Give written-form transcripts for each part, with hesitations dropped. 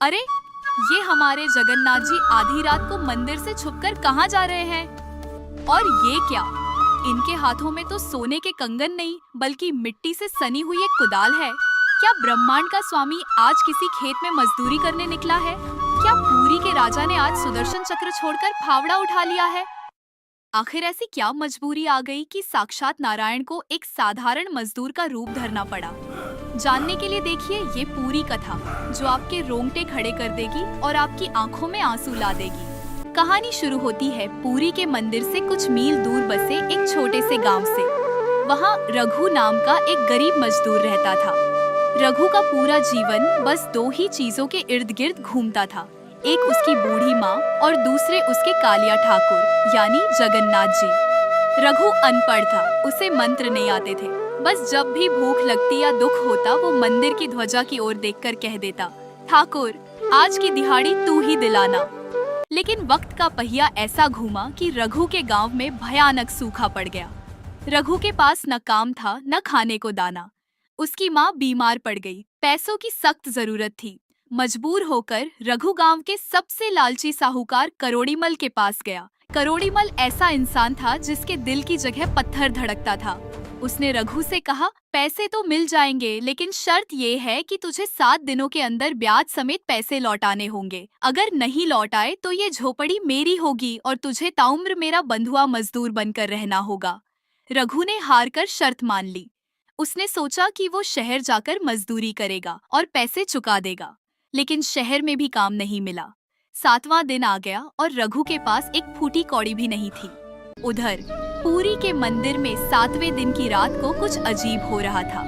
अरे, ये हमारे जगन्नाथ जी आधी रात को मंदिर से छुपकर कहाँ जा रहे हैं? और ये क्या? इनके हाथों में तो सोने के कंगन नहीं बल्कि मिट्टी से सनी हुई एक कुदाल है। क्या ब्रह्मांड का स्वामी आज किसी खेत में मजदूरी करने निकला है? क्या पुरी के राजा ने आज सुदर्शन चक्र छोड़कर फावड़ा उठा लिया है? आखिर ऐसी क्या मजबूरी आ गई कि साक्षात नारायण को एक साधारण मजदूर का रूप धरना पड़ा? जानने के लिए देखिए ये पूरी कथा, जो आपके रोंगटे खड़े कर देगी और आपकी आंखों में आंसू ला देगी। कहानी शुरू होती है पुरी के मंदिर से कुछ मील दूर बसे एक छोटे से गांव से। वहां रघु नाम का एक गरीब मजदूर रहता था। रघु का पूरा जीवन बस दो ही चीजों के इर्द गिर्द घूमता था, एक उसकी बूढ़ी माँ और दूसरे उसके कालिया ठाकुर यानी जगन्नाथ जी। रघु अनपढ़ था, उसे मंत्र नहीं आते थे। बस जब भी भूख लगती या दुख होता वो मंदिर की ध्वजा की ओर देखकर कह देता, ठाकुर आज की दिहाड़ी तू ही दिलाना। लेकिन वक्त का पहिया ऐसा घूमा कि रघु के गांव में भयानक सूखा पड़ गया। रघु के पास न काम था न खाने को दाना। उसकी माँ बीमार पड़ गई, पैसों की सख्त जरूरत थी। मजबूर होकर रघु गांव के सबसे लालची साहूकार करोड़ीमल के पास गया। करोड़ीमल ऐसा इंसान था जिसके दिल की जगह पत्थर धड़कता था। उसने रघु से कहा, पैसे तो मिल जाएंगे, लेकिन शर्त ये है कि तुझे 7 दिनों के अंदर ब्याज समेत पैसे लौटाने होंगे। अगर नहीं लौट आए तो ये झोपड़ी मेरी होगी और तुझे ताउम्र मेरा बंधुआ मजदूर बनकर रहना होगा। रघु ने हार कर शर्त मान ली। उसने सोचा कि वो शहर जाकर मजदूरी करेगा और पैसे चुका देगा, लेकिन शहर में भी काम नहीं मिला। 7वां दिन आ गया और रघु के पास एक फूटी कौड़ी भी नहीं थी। उधर पुरी के मंदिर में 7वें दिन की रात को कुछ अजीब हो रहा था।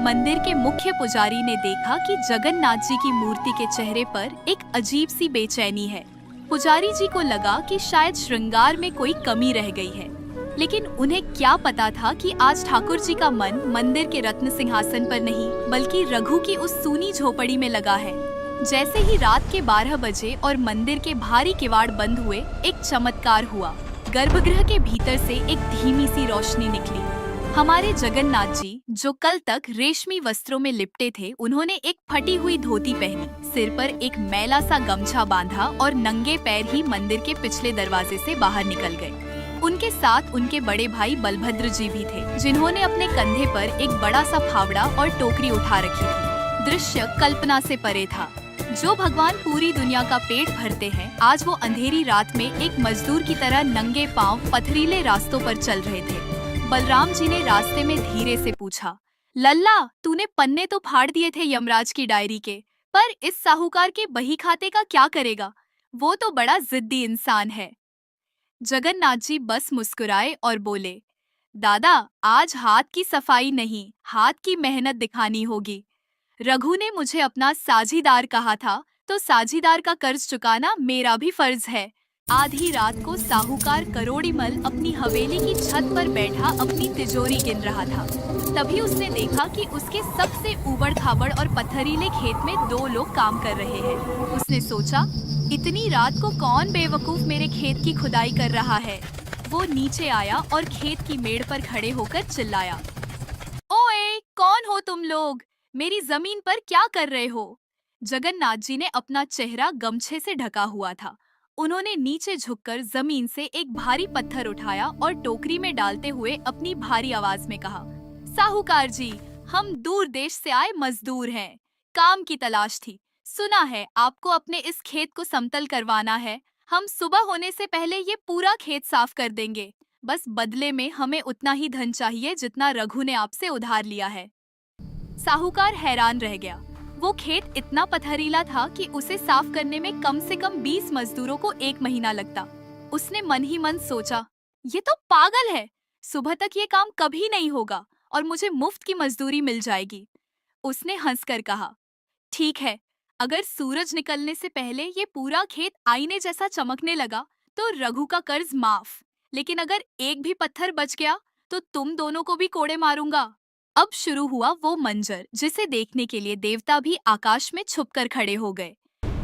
मंदिर के मुख्य पुजारी ने देखा कि जगन्नाथ जी की मूर्ति के चेहरे पर एक अजीब सी बेचैनी है। पुजारी जी को लगा कि शायद श्रृंगार में कोई कमी रह गई है, लेकिन उन्हें क्या पता था कि आज ठाकुर जी का मन मंदिर के रत्न सिंहासन पर नहीं बल्कि रघु की उस सूनी झोपड़ी में लगा है। जैसे ही रात के 12 बजे और मंदिर के भारी किवाड़ बंद हुए, एक चमत्कार हुआ। गर्भगृह के भीतर से एक धीमी सी रोशनी निकली। हमारे जगन्नाथ जी, जो कल तक रेशमी वस्त्रों में लिपटे थे, उन्होंने एक फटी हुई धोती पहनी, सिर पर एक मैला सा गमछा बांधा और नंगे पैर ही मंदिर के पिछले दरवाजे से बाहर निकल गए। उनके साथ उनके बड़े भाई बलभद्र जी भी थे, जिन्होंने अपने कंधे पर एक बड़ा सा फावड़ा और टोकरी उठा रखी थी। दृश्य कल्पना से परे था। जो भगवान पूरी दुनिया का पेट भरते हैं, आज वो अंधेरी रात में एक मजदूर की तरह नंगे पांव पथरीले रास्तों पर चल रहे थे। बलराम जी ने रास्ते में धीरे से पूछा, लल्ला, तूने पन्ने तो फाड़ दिए थे यमराज की डायरी के, पर इस साहूकार के बही खाते का क्या करेगा? वो तो बड़ा जिद्दी इंसान है। जगन्नाथ जी बस मुस्कुराए और बोले, दादा, आज हाथ की सफाई नहीं, हाथ की मेहनत दिखानी होगी। रघु ने मुझे अपना साझीदार कहा था, तो साझीदार का कर्ज चुकाना मेरा भी फर्ज है। आधी रात को साहूकार करोड़ीमल अपनी हवेली की छत पर बैठा अपनी तिजोरी गिन रहा था। तभी उसने देखा कि उसके सबसे ऊबड़ खाबड़ और पत्थरीले खेत में 2 लोग काम कर रहे हैं। उसने सोचा, इतनी रात को कौन बेवकूफ मेरे खेत की खुदाई कर रहा है। वो नीचे आया और खेत की मेड़ पर खड़े होकर चिल्लाया, ओए, कौन हो तुम लोग? मेरी जमीन पर क्या कर रहे हो? जगन्नाथ जी ने अपना चेहरा गमछे से ढका हुआ था। उन्होंने नीचे झुककर जमीन से एक भारी पत्थर उठाया और टोकरी में डालते हुए अपनी भारी आवाज में कहा, साहूकार जी, हम दूर देश से आए मजदूर हैं, काम की तलाश थी। सुना है आपको अपने इस खेत को समतल करवाना है। हम सुबह होने से पहले ये पूरा खेत साफ कर देंगे। बस बदले में हमें उतना ही धन चाहिए जितना रघु ने आपसे उधार लिया है। साहूकार हैरान रह गया। वो खेत इतना पथरीला था कि उसे साफ करने में कम से कम 20 मजदूरों को 1 महीना लगता। उसने मन ही मन सोचा, ये तो पागल है, सुबह तक ये काम कभी नहीं होगा और मुझे मुफ्त की मजदूरी मिल जाएगी। उसने हंसकर कहा, ठीक है, अगर सूरज निकलने से पहले ये पूरा खेत आईने जैसा चमकने लगा तो रघु का कर्ज माफ, लेकिन अगर एक भी पत्थर बच गया तो तुम दोनों को भी कोड़े मारूंगा। अब शुरू हुआ वो मंजर, जिसे देखने के लिए देवता भी आकाश में छुपकर खड़े हो गए।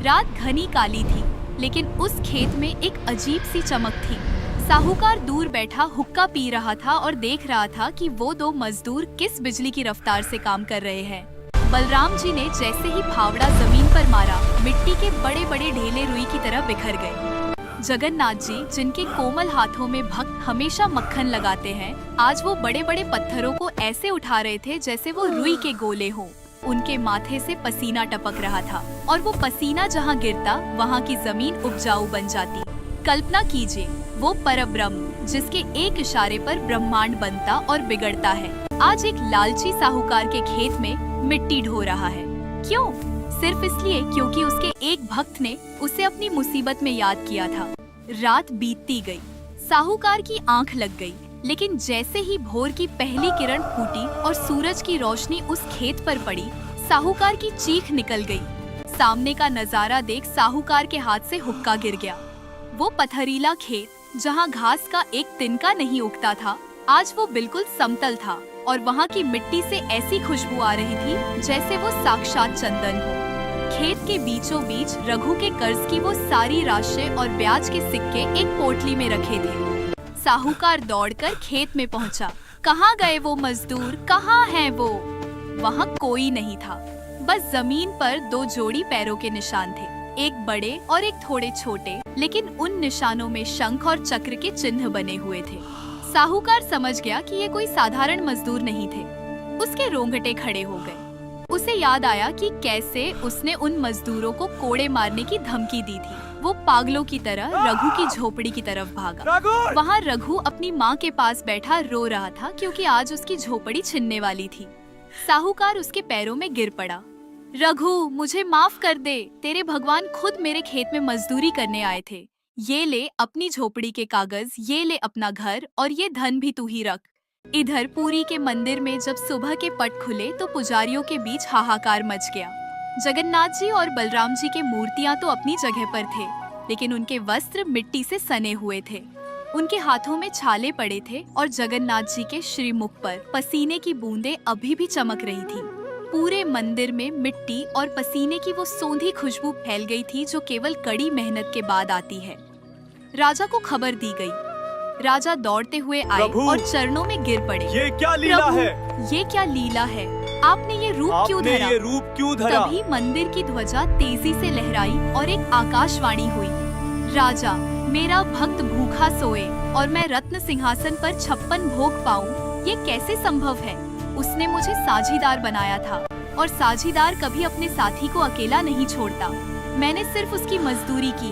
रात घनी काली थी, लेकिन उस खेत में एक अजीब सी चमक थी। साहूकार दूर बैठा हुक्का पी रहा था और देख रहा था कि वो 2 मजदूर किस बिजली की रफ्तार से काम कर रहे हैं। बलराम जी ने जैसे ही फावड़ा जमीन पर मारा, मिट्टी के बड़े बड़े ढेले रुई की तरह बिखर गए। जगन्नाथ जी, जिनके कोमल हाथों में भक्त हमेशा मक्खन लगाते हैं, आज वो बड़े बड़े पत्थरों को ऐसे उठा रहे थे जैसे वो रुई के गोले हों। उनके माथे से पसीना टपक रहा था और वो पसीना जहाँ गिरता वहाँ की जमीन उपजाऊ बन जाती। कल्पना कीजिए, वो परब्रह्म जिसके एक इशारे पर ब्रह्मांड बनता और बिगड़ता है, आज एक लालची साहूकार के खेत में मिट्टी ढो रहा है। क्यों? सिर्फ इसलिए क्योंकि उसके एक भक्त ने उसे अपनी मुसीबत में याद किया था। रात बीतती गई, साहूकार की आंख लग गई, लेकिन जैसे ही भोर की पहली किरण फूटी और सूरज की रोशनी उस खेत पर पड़ी, साहूकार की चीख निकल गई। सामने का नजारा देख साहूकार के हाथ से हुक्का गिर गया। वो पथरीला खेत, जहाँ घास का एक तिनका नहीं उगता था, आज वो बिल्कुल समतल था और वहाँ की मिट्टी से ऐसी खुशबू आ रही थी जैसे वो साक्षात चंदन हो। खेत के बीचों बीच रघु के कर्ज की वो सारी राशि और ब्याज के सिक्के एक पोटली में रखे थे। साहूकार दौड़कर खेत में पहुंचा। कहाँ गए वो मजदूर, कहाँ हैं वो? वहाँ कोई नहीं था, बस जमीन पर दो जोड़ी पैरों के निशान थे, एक बड़े और एक थोड़े छोटे, लेकिन उन निशानों में शंख और चक्र के चिन्ह बने हुए थे। साहूकार समझ गया कि ये कोई साधारण मजदूर नहीं थे। उसके रोंगटे खड़े हो गए। उसे याद आया कि कैसे उसने उन मजदूरों को कोड़े मारने की धमकी दी थी। वो पागलों की तरह रघु की झोपड़ी की तरफ भागा। वहाँ रघु अपनी माँ के पास बैठा रो रहा था क्योंकि आज उसकी झोपड़ी छिनने वाली थी। साहूकार उसके पैरों में गिर पड़ा। रघु, मुझे माफ कर दे, तेरे भगवान खुद मेरे खेत में मजदूरी करने आए थे। ये ले अपनी झोपड़ी के कागज, ये ले अपना घर और ये धन भी तू ही रख। इधर पुरी के मंदिर में जब सुबह के पट खुले तो पुजारियों के बीच हाहाकार मच गया। जगन्नाथ जी और बलराम जी के मूर्तियां तो अपनी जगह पर थे, लेकिन उनके वस्त्र मिट्टी से सने हुए थे। उनके हाथों में छाले पड़े थे और जगन्नाथ जी के श्रीमुख पर पसीने की बूंदें अभी भी चमक रही थी। पूरे मंदिर में मिट्टी और पसीने की वो सौंधी खुशबू फैल गई थी जो केवल कड़ी मेहनत के बाद आती है। राजा को खबर दी गई। राजा दौड़ते हुए आए और चरणों में गिर पड़े। ये क्या लीला है? ये क्या लीला है? आपने ये रूप क्यों धरा? तभी मंदिर की ध्वजा तेजी से लहराई और एक आकाशवाणी हुई। राजा, मेरा भक्त भूखा सोए और मैं रत्न सिंहासन पर 56 भोग पाऊं, ये कैसे संभव है? उसने मुझे साझीदार बनाया था और साझीदार कभी अपने साथी को अकेला नहीं छोड़ता। मैंने सिर्फ उसकी मजदूरी की